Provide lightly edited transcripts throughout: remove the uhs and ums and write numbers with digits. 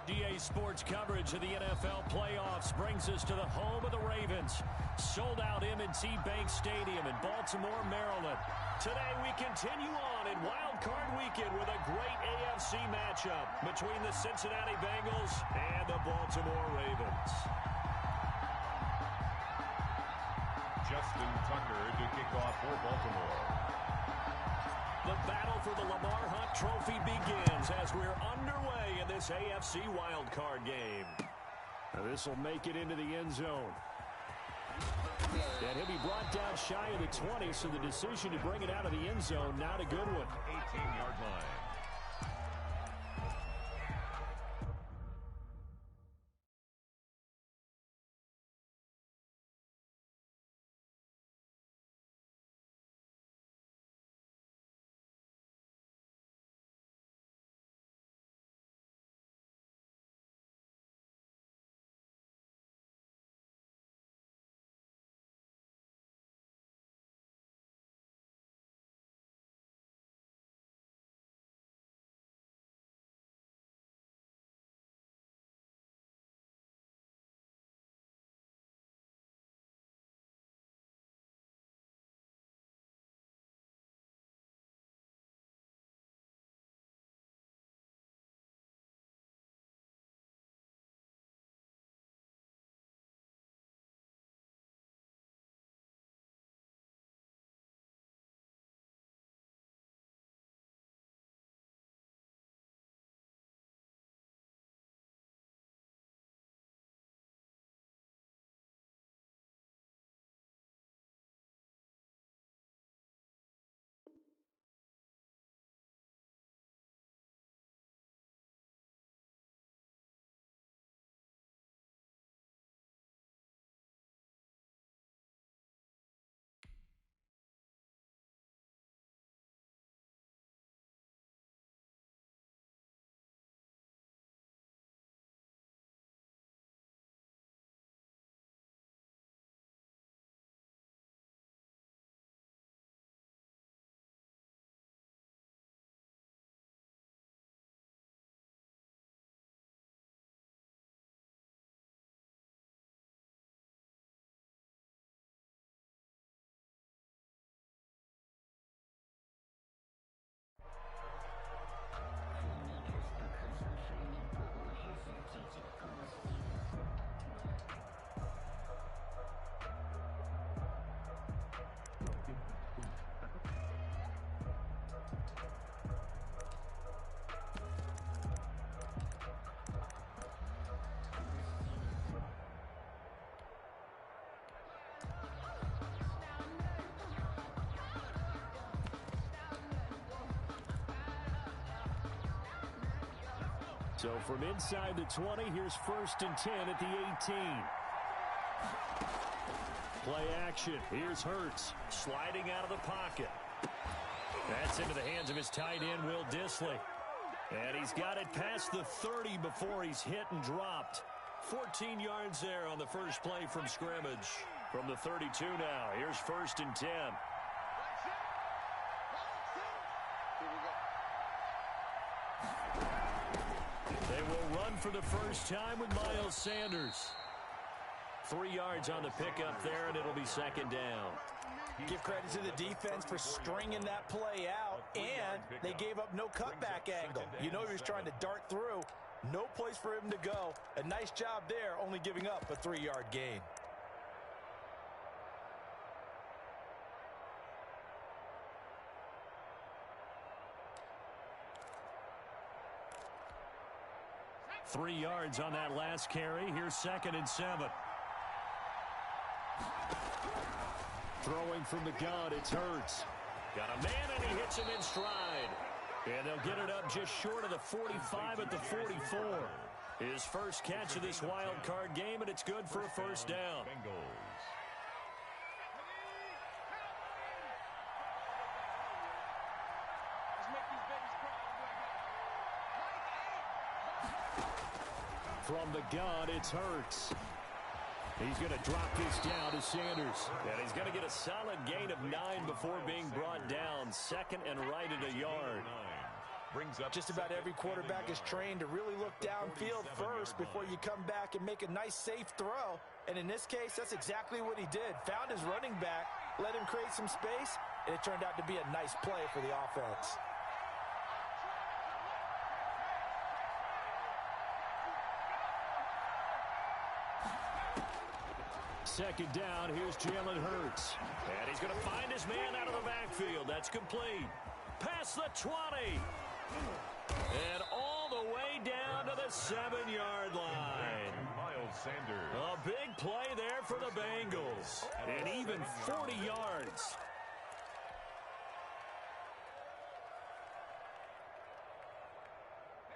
DA Sports coverage of the NFL playoffs brings us to the home of the Ravens. Sold out M&T Bank Stadium in Baltimore, Maryland. Today we continue on in Wild Card Weekend with a great AFC matchup between the Cincinnati Bengals and the Baltimore Ravens. Justin Tucker to kick off for Baltimore. The battle for the Lamar Hunt Trophy begins as we're underway in this AFC wildcard game. This will make it into the end zone. And he'll be brought down shy of the 20, so the decision to bring it out of the end zone, not a good one. 18-yard line. So from inside the 20, here's 1st and 10 at the 18. Play action. Here's Hurts sliding out of the pocket. That's into the hands of his tight end, Will Dissly. And he's got it past the 30 before he's hit and dropped. 14 yards there on the first play from scrimmage. From the 32 now, here's 1st and 10. They will run for the first time with Miles Sanders. 3 yards on the pickup there, and it'll be 2nd down. Give credit to the defense for stringing that play out, and they gave up no cutback angle. You know he was trying to dart through. No place for him to go. A nice job there, only giving up a 3-yard gain. Three yards on that last carry. Here's 2nd and 7. Throwing from the gun, it's Hurts. Got a man, and he hits him in stride. And they'll get it up just short of the 45 at the 44. His first catch of this wild card game, and it's good for a first down. From the gun, it's Hurts. He's going to drop this down to Sanders. And he's going to get a solid gain of 9 before being brought down. 2nd and right at a yard. brings up just about every quarterback is trained to really look downfield first before you come back and make a nice, safe throw. And in this case, that's exactly what he did. Found his running back, let him create some space, and it turned out to be a nice play for the offense. Second down, here's Jalen Hurts. And he's going to find his man out of the backfield. That's complete. Past the 20. And all the way down to the 7-yard line. Miles Sanders. A big play there for the Bengals. And even 40 yards.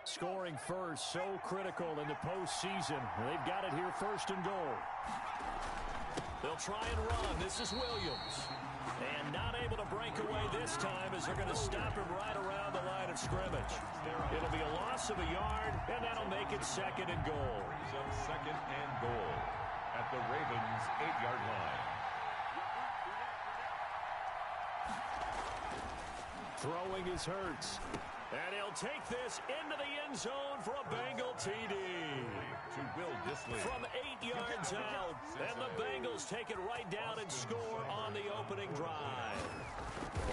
Scoring first, so critical in the postseason. They've got it here, first and goal. They'll try and run. This is Williams. And not able to break away this time as they're going to stop him right around the line of scrimmage. It'll be a loss of a yard, and that'll make it second and goal. Second and goal at the Ravens' 8-yard line. Throwing is Hurts. And he'll take this into the end zone for a Bengal TD. To Will Dissly. From 8 yards out. And the Bengals take it right down and score on the opening drive.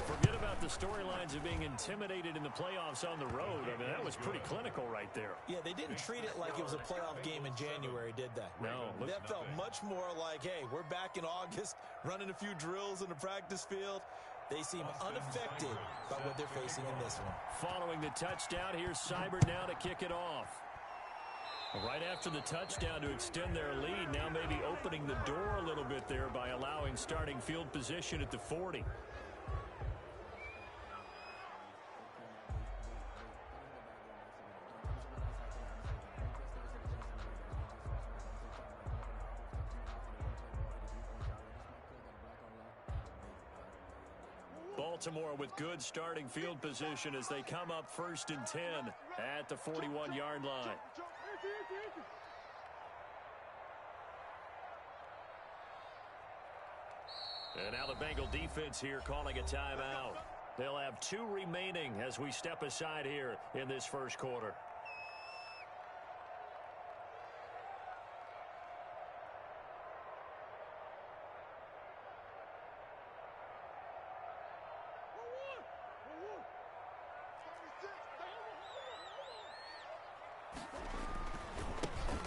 Forget about the storylines of being intimidated in the playoffs on the road. I mean, that was pretty clinical right there. Yeah, they didn't treat it like it was a playoff game in January, did they? No. That felt much more like, hey, we're back in August, running a few drills in the practice field. They seem unaffected by what they're facing in this one. Following the touchdown, here's Seibert now to kick it off. Right after the touchdown to extend their lead, now maybe opening the door a little bit there by allowing starting field position at the 40. Baltimore with good starting field position as they come up first and 10 at the 41-yard line. And now the Bengal defense here calling a timeout. They'll have 2 remaining as we step aside here in this first quarter.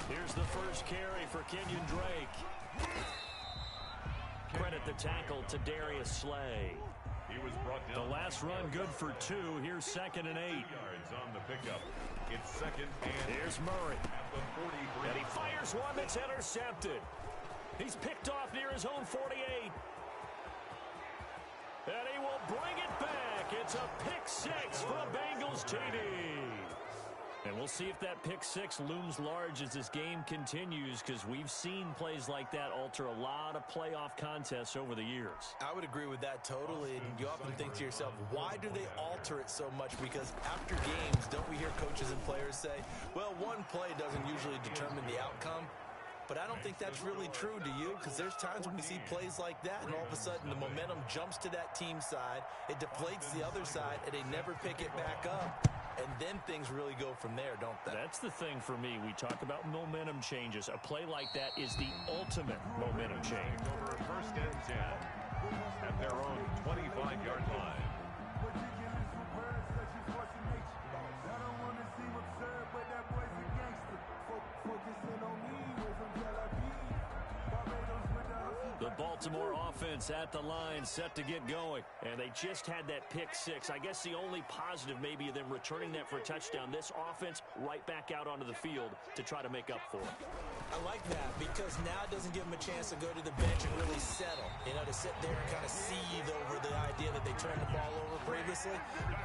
Here's the first carry for Kenyon Drake. Credit the tackle to Darius Slay. He was brought down. The last run good for 2. Here's second and 8. Yards on the pickup. It's second and Here's Murray. at the 43. And he fires one that's intercepted. He's picked off near his own 48. And he will bring it back. It's a pick 6 for a Bengals TD. And we'll see if that pick 6 looms large as this game continues, because we've seen plays like that alter a lot of playoff contests over the years. I would agree with that totally. And you often think to yourself, why do they alter it so much? Because after games, don't we hear coaches and players say, well, one play doesn't usually determine the outcome. But I don't think that's really true, do you? Because there's times when we see plays like that, and all of a sudden the momentum jumps to that team side, it deflates the other side, and they never pick it back up. And then things really go from there, don't they? That's the thing for me. We talk about momentum changes. A play like that is the ultimate momentum change. Over first and 10 at their own 25-yard line. The Baltimore offense at the line, set to get going. And they just had that pick 6. I guess the only positive maybe of them returning that for a touchdown. This offense right back out onto the field to try to make up for it. I like that because now it doesn't give them a chance to go to the bench and really settle. You know, to sit there and kind of seethe over the idea that they turned the ball over previously.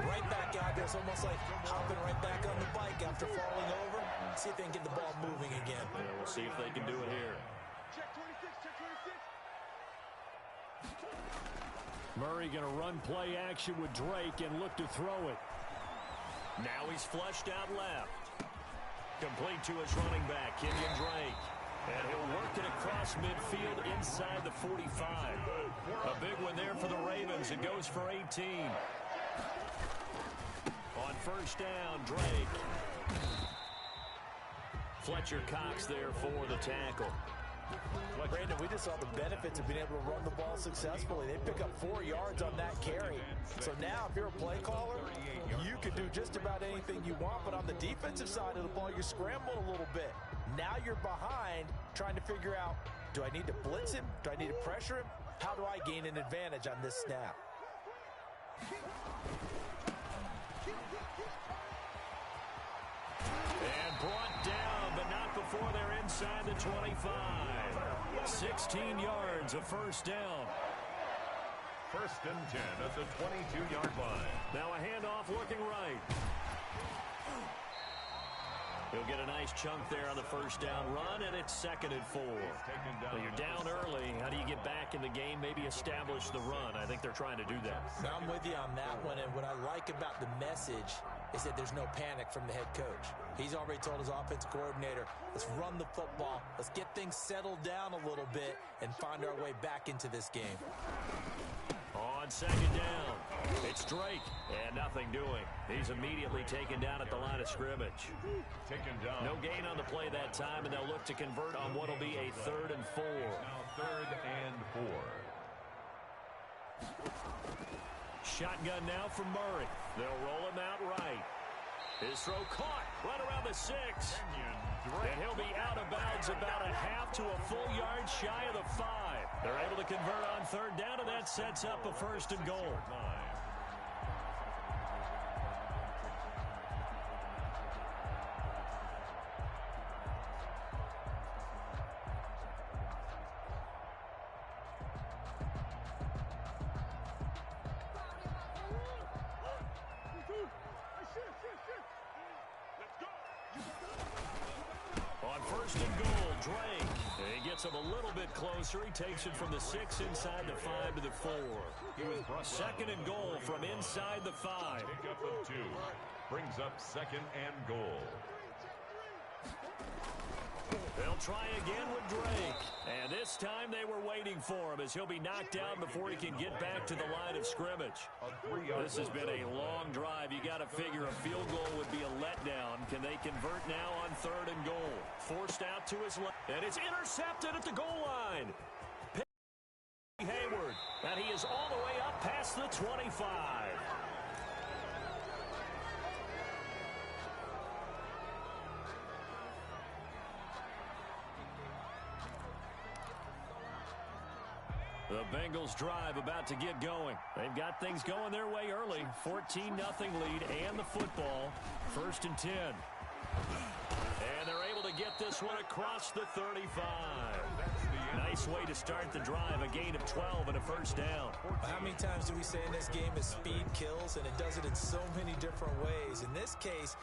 Right back out there. It's almost like hopping right back on the bike after falling over. See if they can get the ball moving again. Yeah, we'll see if they can do it here. Murray going to run play action with Drake and look to throw it. Now he's flushed out left. Complete to his running back, Kenyon Drake. And he'll work it across midfield inside the 45. A big one there for the Ravens. It goes for 18. On first down. Drake. Fletcher Cox there for the tackle. Brandon, we just saw the benefits of being able to run the ball successfully. They pick up 4 yards on that carry. So now if you're a play caller, you can do just about anything you want. But on the defensive side of the ball, you're scrambling a little bit. Now you're behind trying to figure out, do I need to blitz him? Do I need to pressure him? How do I gain an advantage on this snap? And brought down, but not before they're inside the 25. 16 yards, a first down. First and 10 at the 22-yard line. Now a handoff looking right. He'll get a nice chunk there on the first down run, and it's 2nd and 4. Well, you're down early. How do you get back in the game, maybe establish the run? I think they're trying to do that. I'm with you on that one, and what I like about the message is that there's no panic from the head coach. He's already told his offensive coordinator, let's run the football, let's get things settled down a little bit and find our way back into this game. On 2nd down, it's Drake, and nothing doing. He's immediately taken down at the line of scrimmage. Taken down. No gain on the play that time, and they'll look to convert on what will be a 3rd and 4. Now 3rd and 4. Shotgun now from Murray. They'll roll him out right. His throw caught right around the 6. And he'll be out of bounds about a half to a full yard shy of the 5. They're able to convert on 3rd down, and that sets up a 1st and goal. On 1st and goal, Drake. He gets him a little bit closer. He takes it from the 6 inside the 5 to the 4. 2nd and goal from inside the 5. Pickup of 2. Brings up 2nd and goal. They'll try again with Drake. And this time they were waiting for him as he'll be knocked down before he can get back to the line of scrimmage. This has been a long drive. You got to figure a field goal would be a letdown. Can they convert now on 3rd and goal? Forced out to his left. And it's intercepted at the goal line. Hayward. And he is all the way up past the 25. The Bengals drive about to get going. They've got things going their way early. 14-0 lead and the football. 1st and 10. And they're able to get this one across the 35. Nice way to start the drive. A gain of 12 and a 1st down. How many times do we say in this game is speed kills, and it does it in so many different ways. In this case,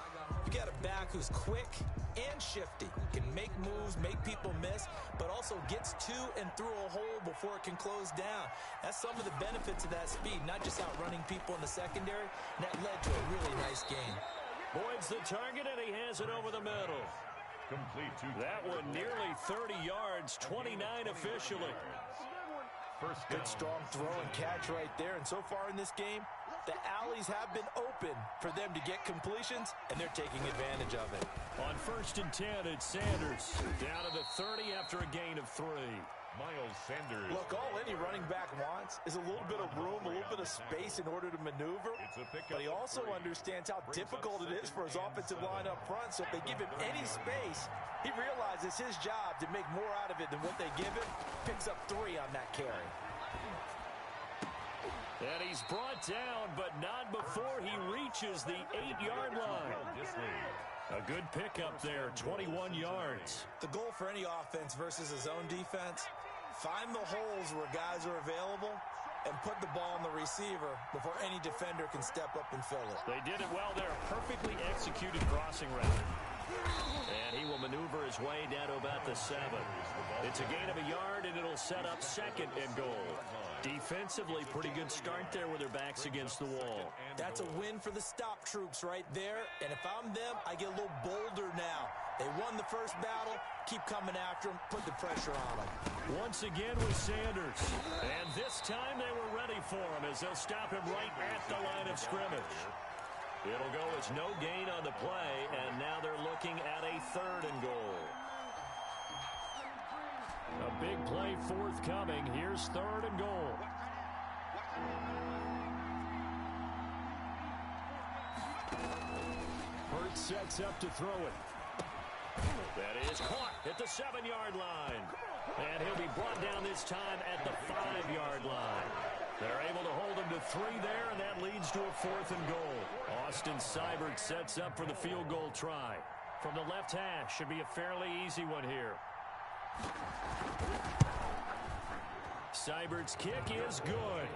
you got a back who's quick and shifty, can make moves, make people miss, but also gets to and through a hole before it can close down. That's some of the benefits of that speed, not just outrunning people in the secondary. And that led to a really nice game. Boyd's the target, and he has it over the middle. Complete to that one nearly 30 yards, 29 officially. First down. Good strong throw and catch right there. And so far in this game, the alleys have been open for them to get completions, and they're taking advantage of it. On 1st and 10, it's Sanders. Down to the 30 after a gain of 3. Miles Sanders. Look, all any running back wants is a little bit of room, a little bit of space in order to maneuver. But he also understands how difficult it is for his offensive line up front. So if they give him any space, he realizes his job to make more out of it than what they give him. Picks up 3 on that carry. And he's brought down, but not before he reaches the 8-yard line. A good pickup there, 21 yards. The goal for any offense versus a zone defense, find the holes where guys are available and put the ball on the receiver before any defender can step up and fill it. They did it well there. Perfectly executed crossing route. And he will maneuver his way down to about the 7. It's a gain of a yard, and it'll set up 2nd and goal. Defensively, pretty good start there with their backs against the wall. That's a win for the stop troops right there. And if I'm them, I get a little bolder now. They won the first battle. Keep coming after them. Put the pressure on them. Once again with Sanders. And this time they were ready for him as they'll stop him right at the line of scrimmage. It'll go as no gain on the play, and now they're looking at a 3rd and goal. A big play forthcoming. Here's 3rd and goal. Hurts sets up to throw it. That is caught at the 7-yard line. And he'll be brought down this time at the 5-yard line. They're able to hold him to 3 there, and that leads to a 4th and goal. Austin Seibert sets up for the field goal try. From the left hash, should be a fairly easy one here. Seibert's kick is good.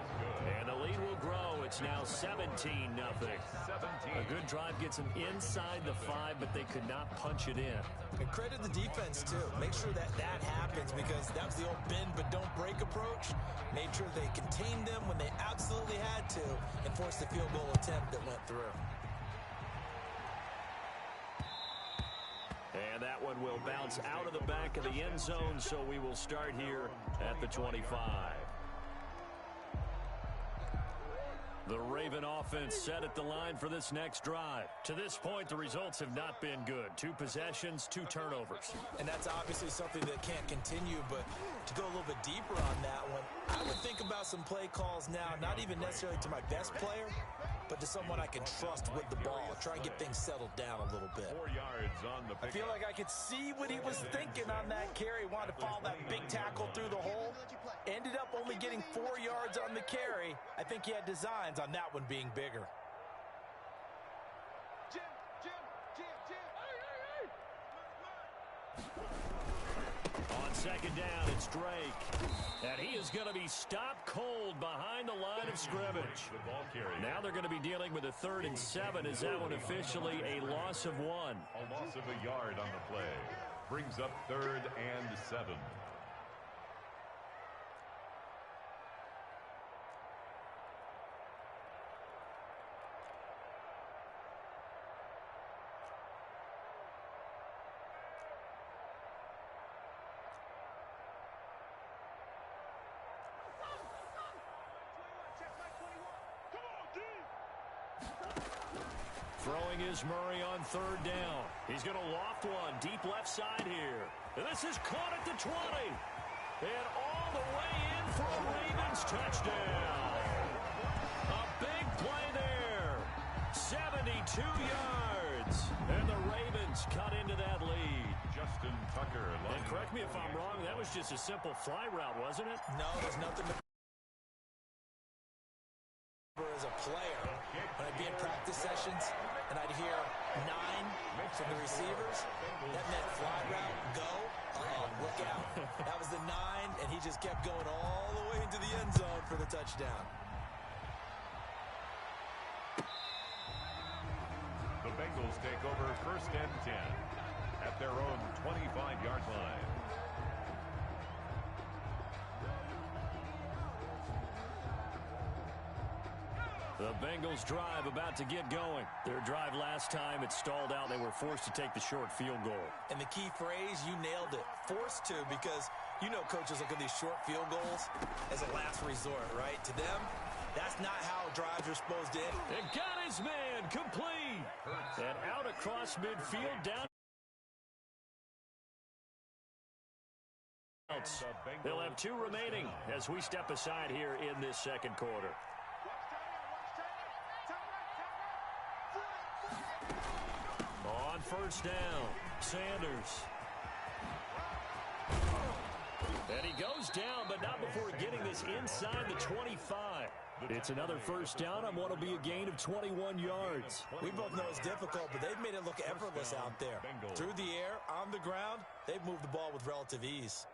And the lead will grow. It's now 17-0. A good drive gets them inside the 5, but they could not punch it in. And credit the defense, too. Make sure that happens, because that was the old bend but don't break approach. Made sure they contained them when they absolutely had to and forced the field goal attempt that went through. And that one will bounce out of the back of the end zone, so we will start here at the 25. The Raven offense set at the line for this next drive. To this point, the results have not been good. 2 possessions, 2 turnovers. And that's obviously something that can't continue, but to go a little bit deeper on that one, I would think about some play calls now, not even necessarily to my best player, but to someone I can trust with the ball. Try and get things settled down a little bit. 4 yards on the I feel like I could see what he was thinking on that carry. Wanted to follow that big tackle through the hole. Ended up only getting 4 yards on the carry. I think he had designs on that one being bigger. On 2nd down, it's Drake. And he is going to be stopped cold behind the line of scrimmage. Now they're going to be dealing with a 3rd and 7. Is that one officially a loss of 1? A loss of a yard on the play. Brings up 3rd and 7. Throwing is Murray on 3rd down. He's going to loft one deep left side here. And this is caught at the 20. And all the way in for a Ravens touchdown. A big play there. 72 yards. And the Ravens cut into that lead. Justin Tucker. And correct me if I'm wrong, that was just a simple fly route, wasn't it? No, there's nothing to as a player. When I'd be in practice sessions and I'd hear 9 from the receivers, that meant fly route, go, look out. That was the 9, and he just kept going all the way into the end zone for the touchdown. The Bengals take over 1st and 10 at their own 25-yard line. The Bengals drive about to get going. Their drive last time, it stalled out. They were forced to take the short field goal. And the key phrase, you nailed it. Forced to, because you know coaches look at these short field goals as a last resort, right? To them, that's not how drives are supposed to end. And got his man complete. And out across midfield down. They'll have 2 remaining as we step aside here in this 2nd quarter. On 1st down, Sanders. And he goes down, but not before getting this inside the 25. It's another 1st down on what will be a gain of 21 yards. We both know it's difficult, but they've made it look effortless out there. Through the air, on the ground, they've moved the ball with relative ease.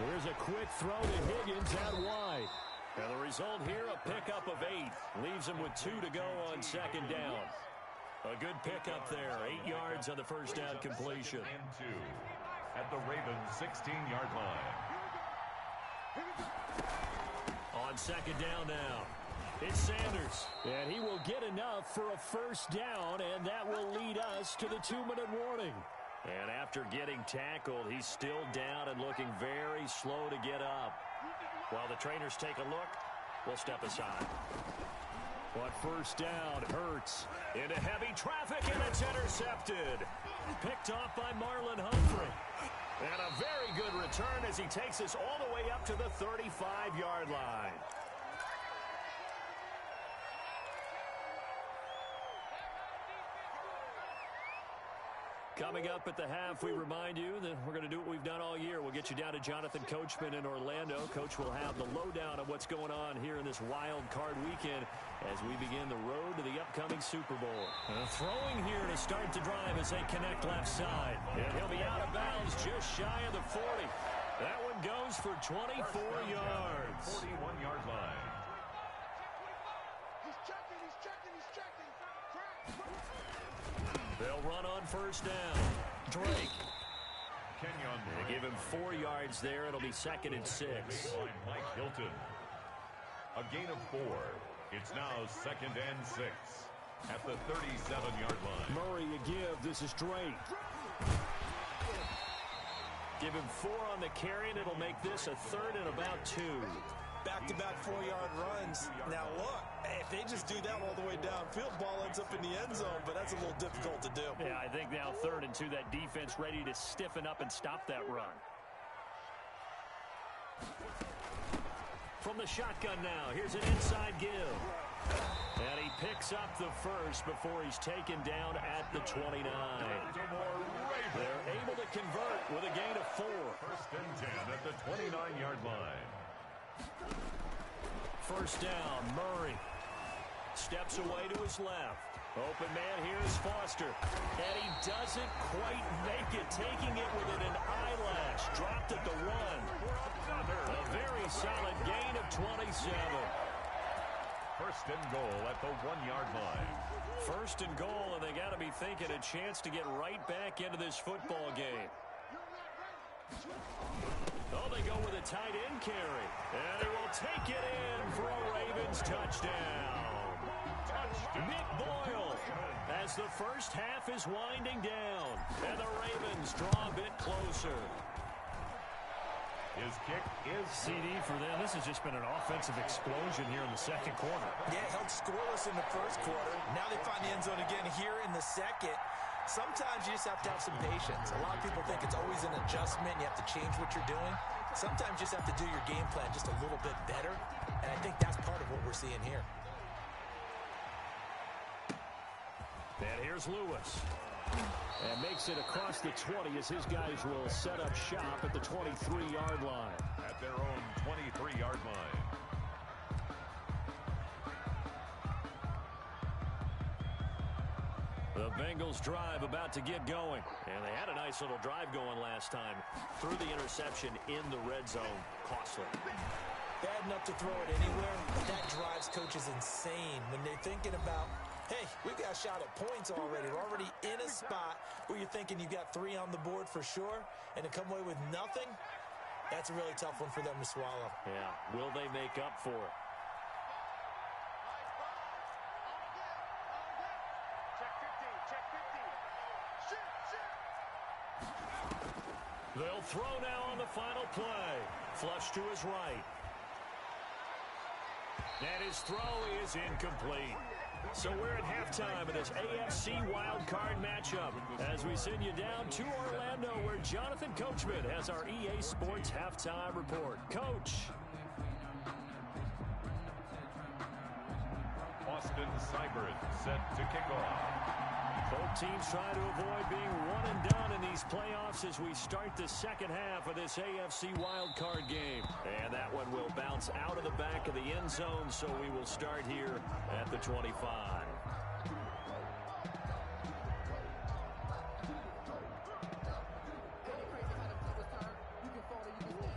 Here's a quick throw to Higgins out wide. And the result here, a pickup of 8. Leaves him with 2 to go on 2nd down. A good pickup there. 8 yards on the 1st down completion. And 2 at the Ravens' 16-yard line. On 2nd down now, it's Sanders. And he will get enough for a 1st down, and that will lead us to the 2-minute warning. And after getting tackled, he's still down and looking very slow to get up. While the trainers take a look, we'll step aside. But first down, Hurts into heavy traffic, and it's intercepted. Picked off by Marlon Humphrey. And a very good return as he takes us all the way up to the 35-yard line. Coming up at the half, we remind you that we're going to do what we've done all year. We'll get you down to Jonathan Coachman in Orlando. Coach will have the lowdown of what's going on here in this wild card weekend as we begin the road to the upcoming Super Bowl. Throwing here to start the drive as they connect left side. And he'll be out of bounds just shy of the 40. That one goes for 24 yards. 41-yard line. They'll run on first down. Drake. They give him 4 yards there. It'll be 2nd and 6. Mike Hilton. A gain of 4. It's now 2nd and 6 at the 37-yard line. Murray a give. This is Drake. Give him 4 on the carry, and it'll make this a 3rd and about 2. Back-to-back 4-yard runs. Now, look, if they just do that all the way downfield, ball ends up in the end zone, but that's a little difficult to do. Yeah, I think now 3rd and 2, that defense ready to stiffen up and stop that run. From the shotgun now, here's an inside give. And he picks up the first before he's taken down at the 29. They're able to convert with a gain of 4. 1st and 10 at the 29-yard line. First down, Murray steps away to his left. Open man, here's Foster. And he doesn't quite make it, taking it within an eyelash. Dropped at the 1. A very solid gain of 27. 1st and goal at the 1-yard line. 1st and goal, and they got to be thinking a chance to get right back into this football game. Oh, they go with a tight end carry. And he will take it in for a Ravens touchdown. Nick Boyle as the first half is winding down. And the Ravens draw a bit closer. His kick is CD for them. This has just been an offensive explosion here in the 2nd quarter. Yeah, held scoreless in the 1st quarter. Now they find the end zone again here in the 2nd. Sometimes you just have to have some patience. A lot of people think it's always an adjustment. You have to change what you're doing. Sometimes you just have to do your game plan just a little bit better. And I think that's part of what we're seeing here. And here's Lewis. And makes it across the 20 as his guys will set up shop at the 23-yard line. At their own 23-yard line. The Bengals drive about to get going. And they had a nice little drive going last time. Threw the interception in the red zone. Costly. Bad enough to throw it anywhere, but that drives coaches insane when they're thinking about, hey, we've got a shot at points already. We're already in a spot where you're thinking you've got 3 on the board for sure, and to come away with nothing, that's a really tough one for them to swallow. Yeah, will they make up for it? They'll throw now on the final play. Flush to his right. And his throw is incomplete. So we're at halftime of this AFC wildcard matchup as we send you down to Orlando where Jonathan Coachman has our EA Sports halftime report. Coach. Austin Seibert set to kick off. Both teams try to avoid being one and done in these playoffs as we start the 2nd half of this AFC wildcard game. And that one will bounce out of the back of the end zone, so we will start here at the 25.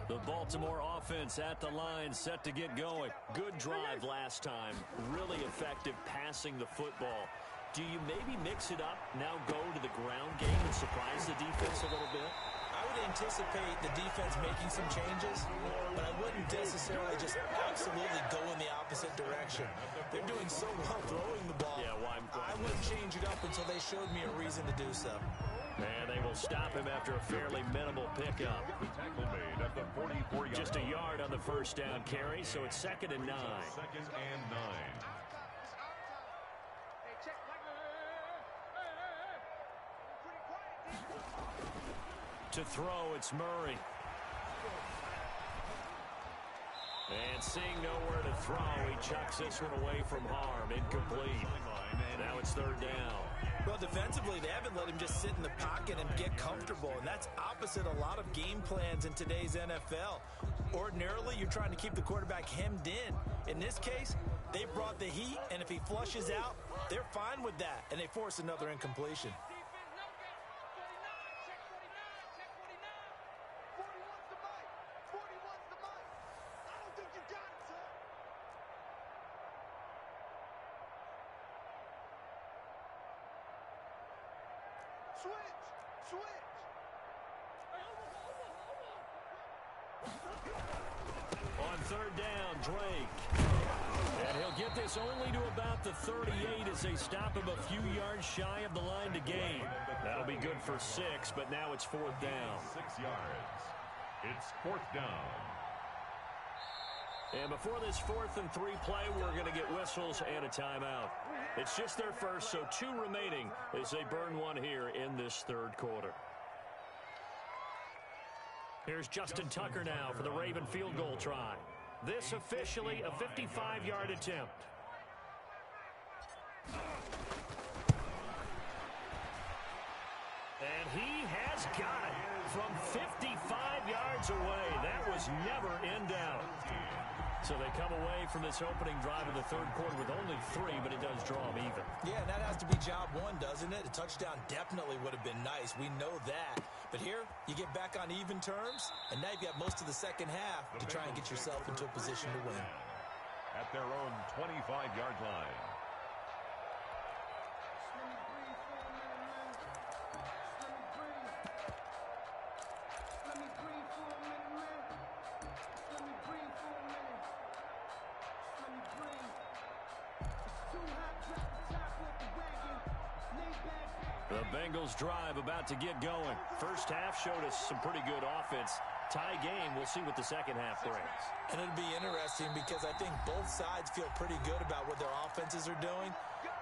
The Baltimore offense at the line, set to get going. Good drive last time. Really effective passing the football. Do you maybe mix it up, now go to the ground game and surprise the defense a little bit? I would anticipate the defense making some changes, but I wouldn't necessarily just absolutely go in the opposite direction. They're doing so well throwing the ball. Yeah, well, I wouldn't change it up until they showed me a reason to do so. And they will they'll stop him after a fairly minimal pickup. The tackle made at the 44-yard Just a yard on the first down carry, so it's 2nd and 9. 2nd and 9. To throw, it's Murray. And seeing nowhere to throw, he chucks this one away from harm. Incomplete. Now it's 3rd down. Well, defensively, they haven't let him just sit in the pocket and get comfortable, and that's opposite a lot of game plans in today's NFL. Ordinarily, you're trying to keep the quarterback hemmed in. In this case, they brought the heat, and if he flushes out, they're fine with that, and they force another incompletion. On 3rd down, Drake. And he'll get this only to about the 38 as they stop him a few yards shy of the line to gain. That'll be good for 6, but now it's 4th down. 6 yards. It's 4th down. And before this 4th and 3 play, we're going to get whistles and a timeout. It's just their first, so 2 remaining as they burn one here in this 3rd quarter. Here's Justin Tucker now for the Raven field goal try. This officially a 55-yard attempt. And he has got it from 55 yards away. That was never in doubt. So they come away from this opening drive in the 3rd quarter with only 3, but it does draw them even. Yeah, and that has to be job one, doesn't it? A touchdown definitely would have been nice. We know that. But here, you get back on even terms, and now you've got most of the second half to try and get yourself into a position to win. At their own 25-yard line. The Bengals drive about to get going. First half showed us some pretty good offense. Tie game, we'll see what the second half brings. And it'll be interesting because I think both sides feel pretty good about what their offenses are doing.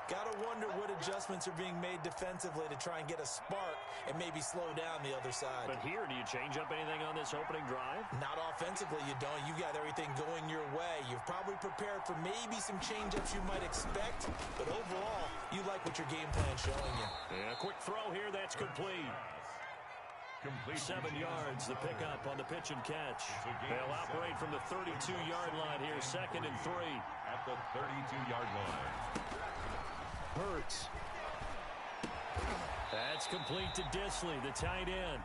Got to wonder what adjustments are being made defensively to try and get a spark and maybe slow down the other side. But here, do you change up anything on this opening drive? Not offensively, you don't. You got everything going your way. You've probably prepared for maybe some change-ups you might expect, but overall, you like what your game plan's showing you. Yeah, a quick throw here, that's complete. 7 yards, the pickup on the pitch and catch. They'll operate from the 32-yard line here, 2nd and 3. At the 32-yard line. Hurts. That's complete to Disley, the tight end.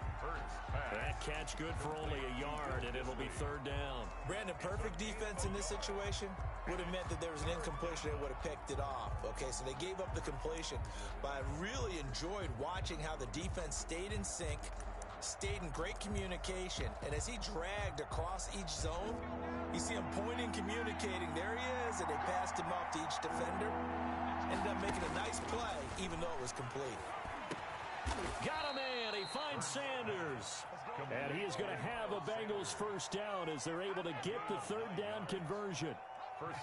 That catch good for only a yard, and it'll be 3rd down. Brandon, perfect defense in this situation would have meant that there was an incompletion that would have picked it off. Okay, so they gave up the completion, but I really enjoyed watching how the defense stayed in sync, stayed in great communication, and as he dragged across each zone, you see him pointing, communicating. There he is, and they passed him off to each defender. Ended up making a nice play, even though it was complete. Got a man. He finds Sanders. And he is going to have a Bengals first down as they're able to get the 3rd down conversion.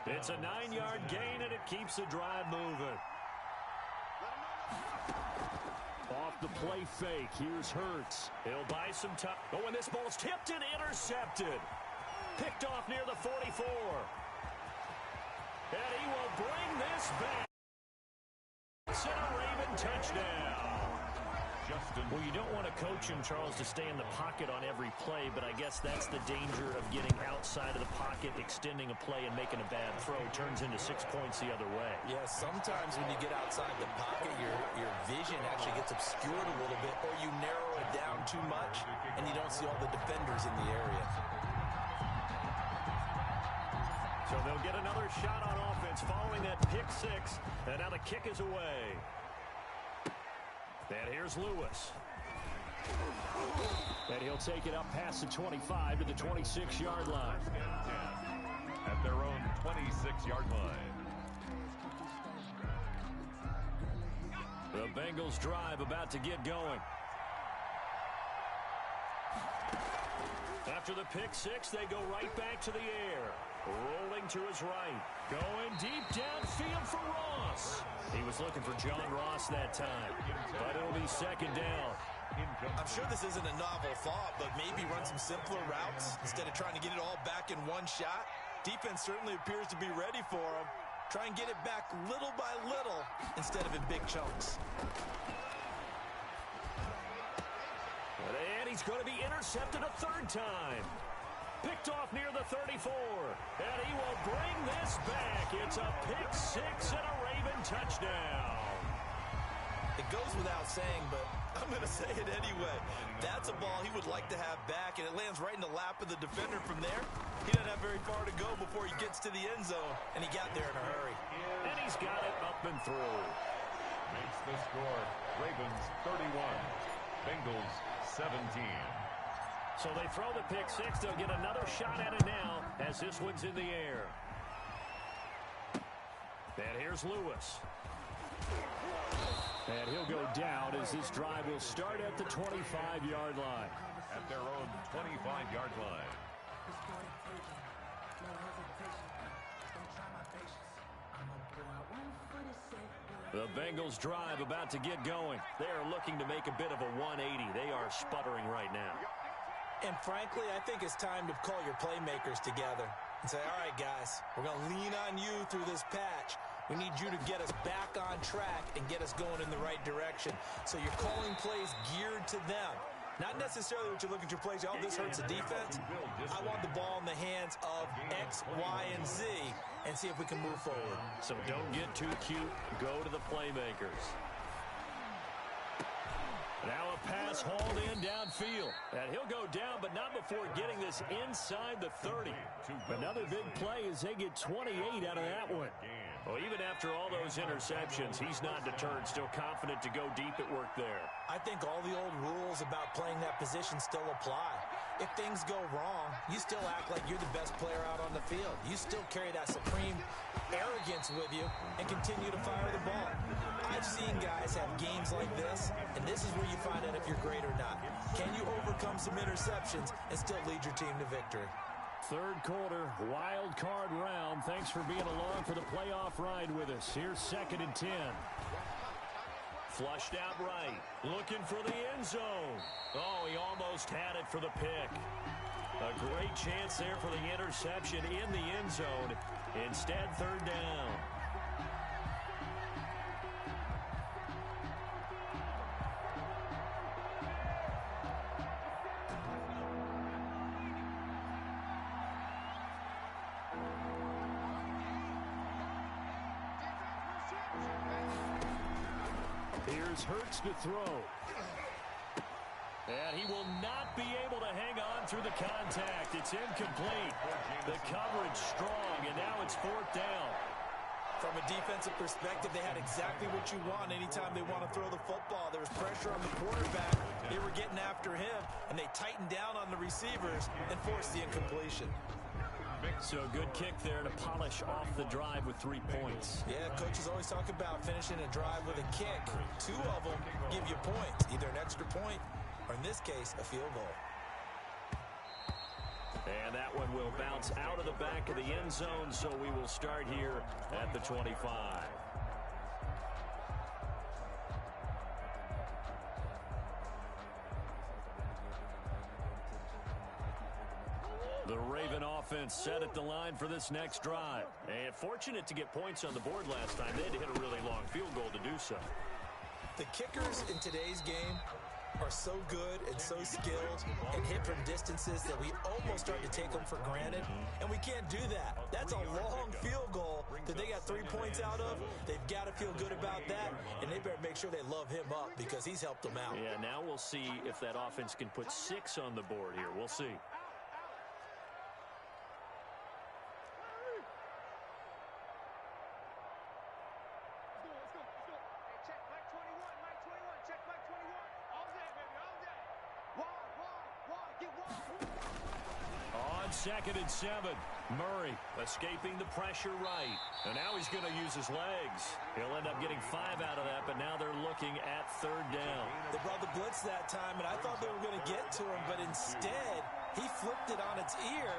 It's a 9-yard gain, and it keeps the drive moving. Off the play fake, here's Hurts. He'll buy some time. Oh, and this ball's tipped and intercepted. Picked off near the 44. And he will bring this back. It's a Raven touchdown. Well, you don't want to coach him, Charles, to stay in the pocket on every play, but I guess that's the danger of getting outside of the pocket, extending a play, and making a bad throw. Turns into 6 points the other way. Yeah, sometimes when you get outside the pocket, your vision actually gets obscured a little bit, or you narrow it down too much, and you don't see all the defenders in the area. So they'll get another shot on offense following that pick 6, and now the kick is away. And here's Lewis. And he'll take it up past the 25 to the 26-yard line. At their own 26-yard line. The Bengals drive about to get going. After the pick six, they go right back to the air. Rolling to his right. Going deep downfield for Ross. He was looking for John Ross that time, but it'll be second down. I'm sure this isn't a novel thought, but maybe run some simpler routes instead of trying to get it all back in one shot. Defense certainly appears to be ready for him. Try and get it back little by little instead of in big chunks. And he's going to be intercepted a third time. Picked off near the 34. And he will bring this back. It's a pick six and a Raven touchdown. It goes without saying, but I'm going to say it anyway. That's a ball he would like to have back, and it lands right in the lap of the defender from there. He doesn't have very far to go before he gets to the end zone, and he got there in a hurry. And he's got it up and through. Makes the score Ravens 31, Bengals 17. So they throw the pick six. They'll get another shot at it now as this one's in the air. And here's Lewis. And he'll go down as this drive will start at the 25-yard line. At their own 25-yard line. The Bengals drive about to get going. They are looking to make a bit of a 180. They are sputtering right now. And frankly, I think it's time to call your playmakers together and say, all right, guys, we're going to lean on you through this patch. We need you to get us back on track and get us going in the right direction. So you're calling plays geared to them. Not necessarily what you're looking at your plays. Oh, this hurts the defense. I want the ball in the hands of X, Y, and Z and see if we can move forward. So don't get too cute. Go to the playmakers. Now a pass hauled in downfield. And he'll go down, but not before getting this inside the 30. Another big play as they get 28 out of that one. Well, even after all those interceptions, he's not deterred, still confident to go deep at work there. I think all the old rules about playing that position still apply. If things go wrong, you still act like you're the best player out on the field. You still carry that supreme arrogance with you and continue to fire the ball. I've seen guys have games like this, and this is where you find out if you're great or not. Can you overcome some interceptions and still lead your team to victory? Third quarter, wild card round. Thanks for being along for the playoff ride with us. Here's 2nd and 10. Flushed out right. Looking for the end zone. Oh, he almost had it for the pick. A great chance there for the interception in the end zone. Instead, third down. Here's Hurts to throw. And he will not be able to hang on through the contact. It's incomplete. The coverage strong, and now it's 4th down. From a defensive perspective, they had exactly what you want anytime they want to throw the football. There was pressure on the quarterback. They were getting after him, and they tightened down on the receivers and forced the incompletion. So a good kick there to polish off the drive with 3 points. Yeah, coaches always talk about finishing a drive with a kick. 2 of them give you points, either an extra point or, in this case, a field goal. And that one will bounce out of the back of the end zone, so we will start here at the 25. The Raven offense set at the line for this next drive. And fortunate to get points on the board last time. They had to hit a really long field goal to do so. The kickers in today's game are so good and so skilled and hit from distances that we almost start to take them for granted, and we can't do that. That's a long field goal that they got 3 points out of. They've got to feel good about that, and they better make sure they love him up because he's helped them out. Yeah, now we'll see if that offense can put 6 on the board here. We'll see. 2nd and 7. Murray escaping the pressure right. And now he's going to use his legs. He'll end up getting 5 out of that, but now they're looking at 3rd down. They brought the blitz that time, and I thought they were going to get to him, but instead he flipped it on its ear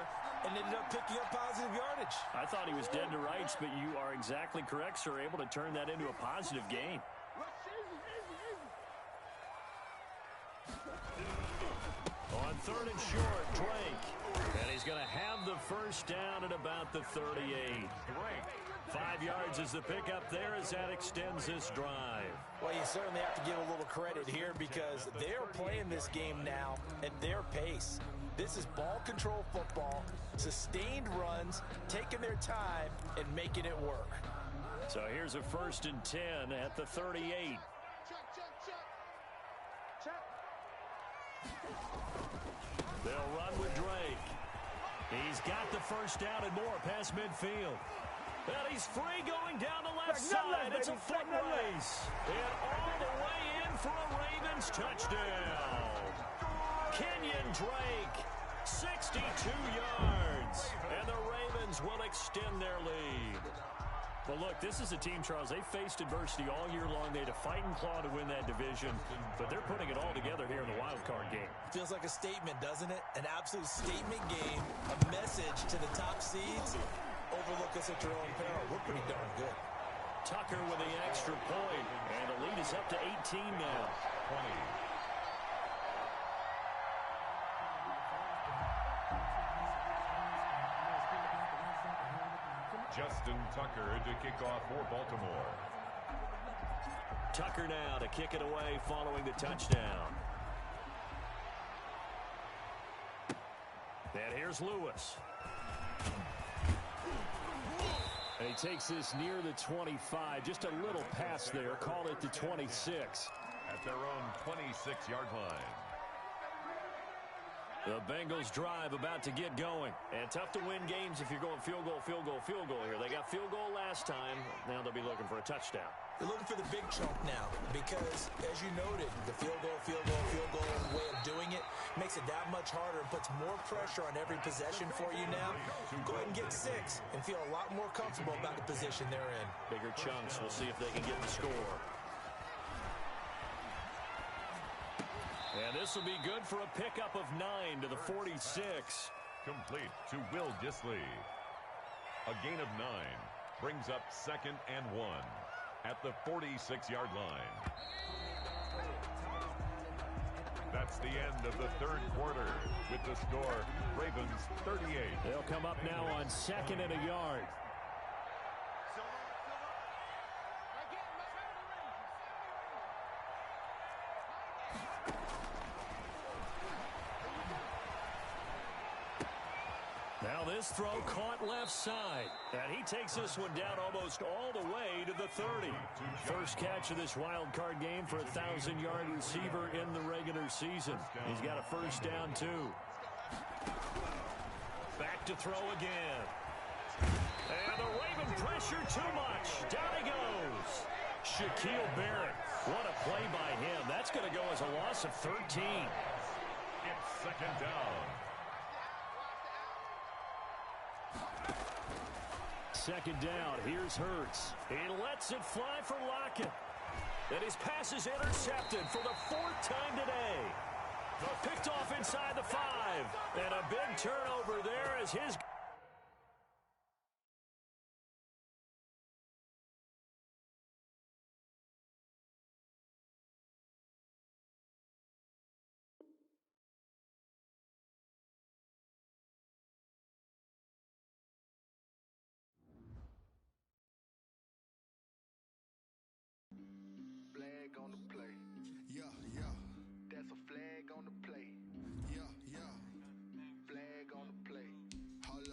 and ended up picking up positive yardage. I thought he was dead to rights, but you are exactly correct, sir. Able to turn that into a positive gain. On 3rd and short, Drake. And he's going to have the first down at about the 38. 5 yards is the pickup there as that extends this drive. Well, you certainly have to give a little credit here because they're playing this game now at their pace. This is ball control football, sustained runs, taking their time and making it work. So here's a 1st and 10 at the 38. They'll run with Drake. He's got the first down and more past midfield. And he's free going down the left side. It's a foot race. And all the way in for a Ravens touchdown. Kenyon Drake, 62 yards. And the Ravens will extend their lead. Well, look, this is a team, Charles. They faced adversity all year long. They had to fight and claw to win that division, but they're putting it all together here in the wild card game. Feels like a statement, doesn't it? An absolute statement game, a message to the top seeds. Overlook us at your own peril. We're pretty darn good. Tucker with the extra point, and the lead is up to 18 now. 20. Justin Tucker to kick off for Baltimore. Tucker now to kick it away following the touchdown. And here's Lewis. And he takes this near the 25. Just a little pass there. Call it the 26. At their own 26-yard line. The Bengals drive about to get going. And tough to win games if you're going field goal, field goal, field goal here. They got field goal last time. Now they'll be looking for a touchdown. They're looking for the big chunk now because, as you noted, the field goal way of doing it makes it that much harder and puts more pressure on every possession for you now. Go ahead and get 6 and feel a lot more comfortable about the position they're in. Bigger chunks. We'll see if they can get the score. And this will be good for a pickup of 9 to the 46. Complete to Will Dissly. A gain of 9 brings up 2nd and 1 at the 46-yard line. That's the end of the 3rd quarter with the score Ravens 38. They'll come up now on 2nd and a yard. Now this throw caught left side. And he takes this one down almost all the way to the 30. First catch of this wild card game for a 1,000-yard receiver in the regular season. He's got a first down, too. Back to throw again. And the Raven pressure too much. Down he goes. Shaquille Barrett. What a play by him. That's going to go as a loss of 13. It's 2nd down. 2nd down. Here's Hurts. He lets it fly for Lockett. And his pass is intercepted for the 4th time today. Picked off inside the 5. And a big turnover there as his... On the play. Yeah, yeah. That's a flag on the play. Yeah, yeah. Flag on the play. Hold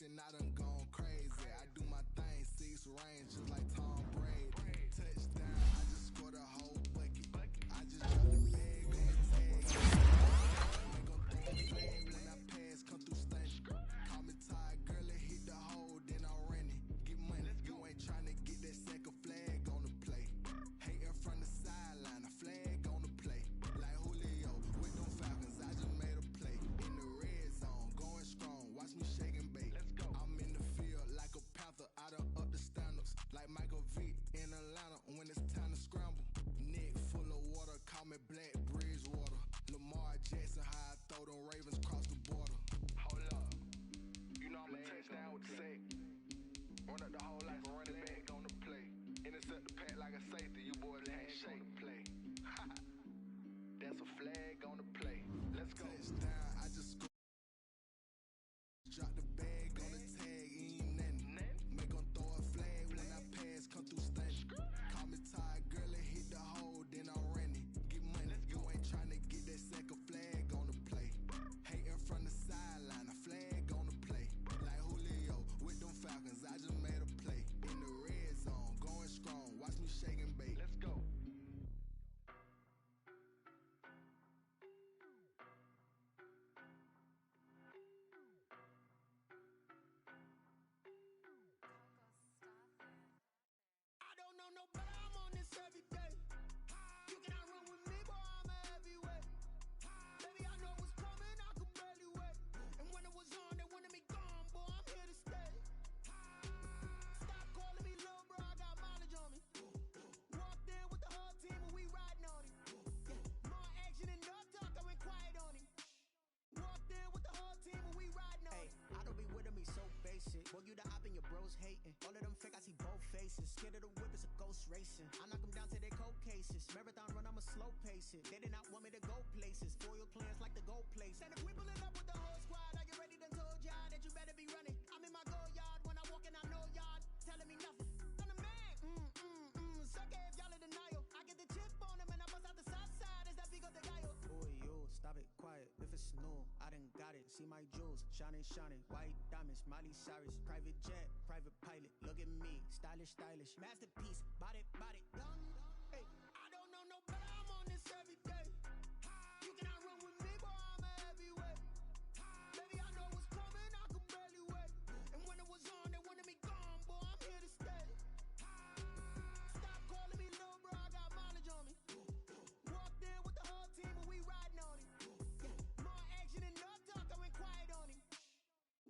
Flashing, I done gone crazy. I do my thing, 6 range, just like Tom Brady. Touchdown, I just scored a whole bucket. I just dropped the bag on the tag. Ain't gon' throw a flag when I pass, come through stunning. Call me tired, girl, it hit the hole, then I'm running. Get money, you ain't tryna get that second flag on the play. Hating from the sideline, a flag on the play. Like Julio with them Falcons, I just made a play. In the red zone, going strong, watch me shake and bake. I'm in the field like a panther, I done up the standards. Like Michael Vick in Atlanta when it's time to scramble. Neck full of water, call me Black Bridgewater. Lamar Jackson, how I throw them Ravens cross the border. Hold up. You know I'm a touchdown with the sack. Run up the whole life and run it back on the play. Intercept the pack like a safety. You boys ain't on the play. That's a flag on the play. Let's go. Touchdown, I just scored. Drop the bag on the tag, ain't nothing. Make 'em throw a flag when I pass, come through stunning. Call me tired, girl, it hit the hole, then I'm running. Get money, you ain't tryna get that second flag on the play. Hating from the sideline, a flag on the play. Like Julio with them Falcons, I just made a play. In the red zone, going strong, watch me shake and bake. Let's go. I don't know no better, I'm on this every day. You cannot run with me, boy, I'm a heavyweight. Baby, I know what's coming, I could barely wait. And when it was on, they wanted me gone, boy, I'm here to stay. Stop calling me little bro, I got mileage on me. Walked in with the whole team and we riding on it. More action and no talk, I went quiet on him. Walked in with the whole team and we riding on it. I don't be with him, he's so basic. Well, you the op and your bros hating. All of them fake, I see both faces. Scared of the whip, it's a ghost racing. I knock them down to their cold cases. Marathon run, I'ma slow pace it. They did not want me to go places. Foil plans like the gold place. And if we pulling up with the whole squad, are you ready? Done told y'all that you better be running. I'm in my go yard when I walk in, I know y'all telling me nothing. I'm the man. Suck it if y'all in denial. I get the chip on him and I bust out the south side. Is that Vigo de Gallo? Boy, yo, stop it, quiet. If it's new, I done got it. See my jewels, shining, shining. White diamonds, Miley Cyrus. Private jet, private pilot. Look at me, stylish, stylish. Masterpiece, body, body. Done. Hey, I don't know no better, I'm on this every day. You cannot run with me, boy, I'm a heavyweight. Baby, I know what's coming, I could barely wait. And when it was on, they wanted me gone, boy, I'm here to stay. Stop calling me little bro, I got mileage on me. Walked in with the whole team and we riding on it. More action and no talk, I went quiet on him.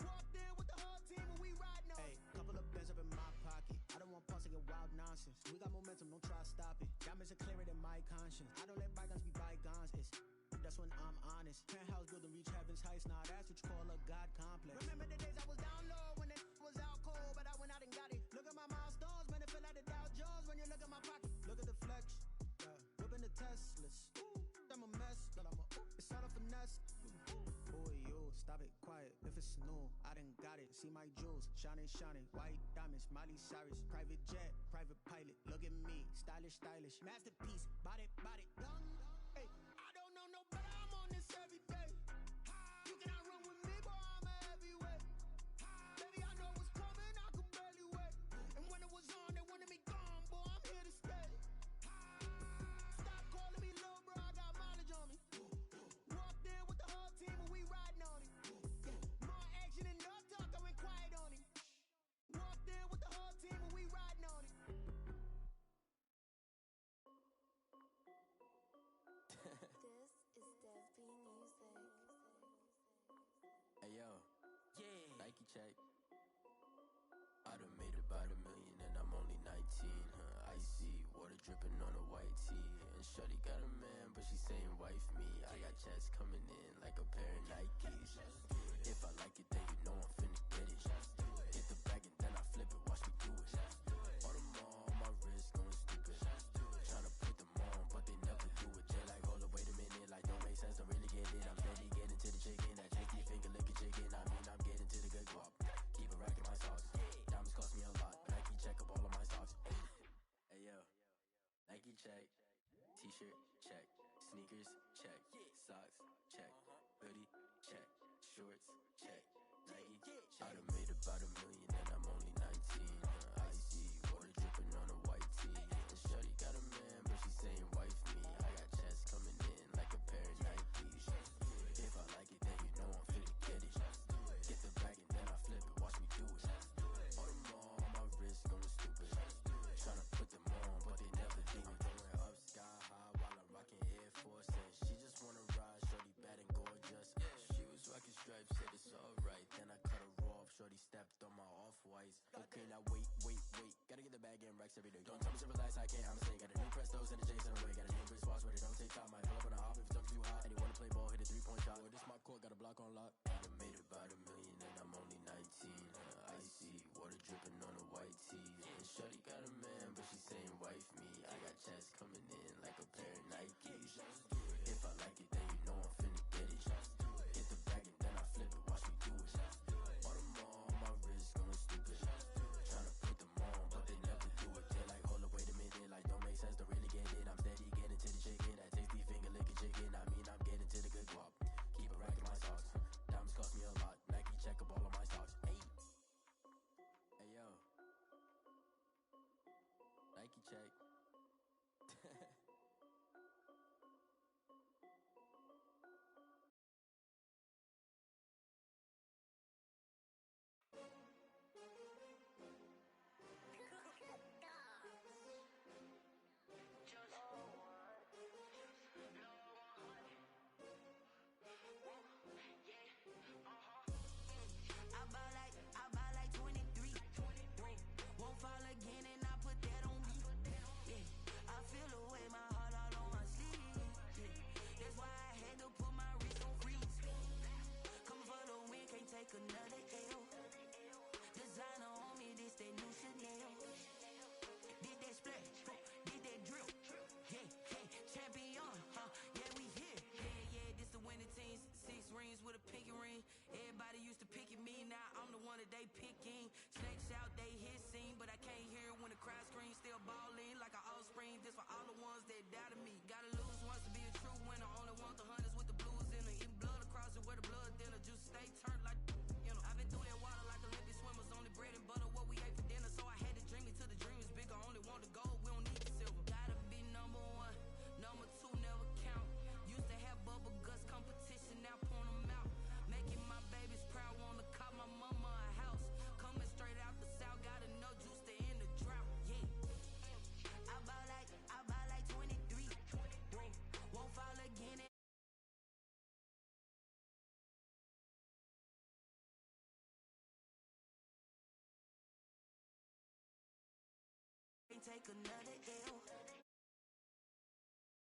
Walked in with the whole team and we riding on Hey, it. couple of bands up in my pocket. I don't want pulse to get wild nonsense. We got momentum, don't try to stop it. Diamonds are clearer than my conscience. I don't let bygones be bygones. That's when I'm honest. Penthouse building reach heaven's heights. Now that's what you call a God complex. Remember the days I was down low when it was out cold, but I went out and got it. Look at my milestones, man, it feel like the Dow Jones when you look at my pocket. Look at the flex. Whipping the Teslas. I'm a mess, but it's all a finesse. Boy, yo, stop it, quiet. If it's new, I done got it. See my jewels, shining, shining. White diamonds, Miley Cyrus. Private jet, private pilot. Look at me, stylish, stylish. Masterpiece, body, body. Done. Hey, I don't know no better, I'm on this every day. You cannot run with me, boy, I'm a heavyweight. Baby, I know what's coming, I could barely wait. And when it was on, they wanted me gone, boy, I'm here to stay. Stop calling me little bro, I got mileage on me. Walked in with the whole team and we riding on it. More action and no talk, I went quiet on him. Walked in with the whole team and we riding on it. This is Dev B Music. Hey yo, yeah, Nike check. I done made about $1 million and I'm only 19, huh? Icy, water dripping on a white tee. And shorty got a man, but she saying wife me. I got checks coming in like a pair of Nikes. If I like it, then you know I'm finna get it. Get the bag and then I flip it, watch me do it. All them on my wrist going stupid. Tryna put them on, but they never do it. Jay like, hold up, wait a minute, like don't make sense, don't really get it. I'm steady getting to the chicken, that cheeky finger licking chicken. I mean, I'm getting to the good guap. Keep it racking my sauce. Diamonds cost me a lot. Nike check up all of my socks. Hey yo, Nike check. T-shirt check. Sneakers check. Socks check. Hoodie check. Shorts check. Nike check. I done made about bag, getting racks every day. Don't tell me to relax, I can't, I'm a got a new Prestos and a Jason away. Got a new Chris Watch, but it don't take time. Might pull up on a hop if it's too hot. And he wanna play ball, hit a 3-point shot. Well, this my court, got a block on lock. I done made about $1 million and I'm only 19. Icy, water dripping on a white tee. And shorty got a man, but she saying wife me. I got chats coming in like a pair of Nikes. If I like it, then you know I'm finna get it. Hit the bag and then I flip it, watch me do it. Bought them all, my wrist going stupid. Tryna put them on, but they never do it. They're like, hold up, wait a minute, like don't make sense, don't really get it. I'm steady getting to the chicken, that tasty finger licking chicken. I mean, I'm getting to the good guap. Keep a rack in my socks. Diamonds cost me a lot. Nike check up all of my stocks. Hey, hey yo, Nike check. I buy like 23. Won't fall again and I put that on me. Yeah, I feel the way, my heart all on my sleeve. Yeah, that's why I had to put my wrist on freeze. Coming for the win, can't take another L. Designer on me, this that new Chanel. Did that splash, did that drill. Yeah, yeah, champion, huh? Yeah, we here. Yeah, this the winning team. 6 rings with a pinky ring. Everybody used to pick at me, now I'm the one that they picking. Snakes out, they hit scene, but I can't hear it when the crowd screams. Still balling like an offspring. This for all the ones that doubted me. Gotta lose once to be a true winner. Only want the hunters with the blues in it. Eating blood across it where the blood dinner. Juice stay turned like, you know. I've been through that water like Olympic swimmers. Only bread and butter what we ate for dinner. So I had to dream it till the dream is bigger. Only want the gold, we don't need the silver. Gotta be number 1. Number 2 never count. Used to have bubble guts competition, now point them out. Making my babies proud, wanna call my mama a house. Coming straight out the south, gotta know juice to end the drought. Yeah, I buy like 23. Won't fall again. Take another L.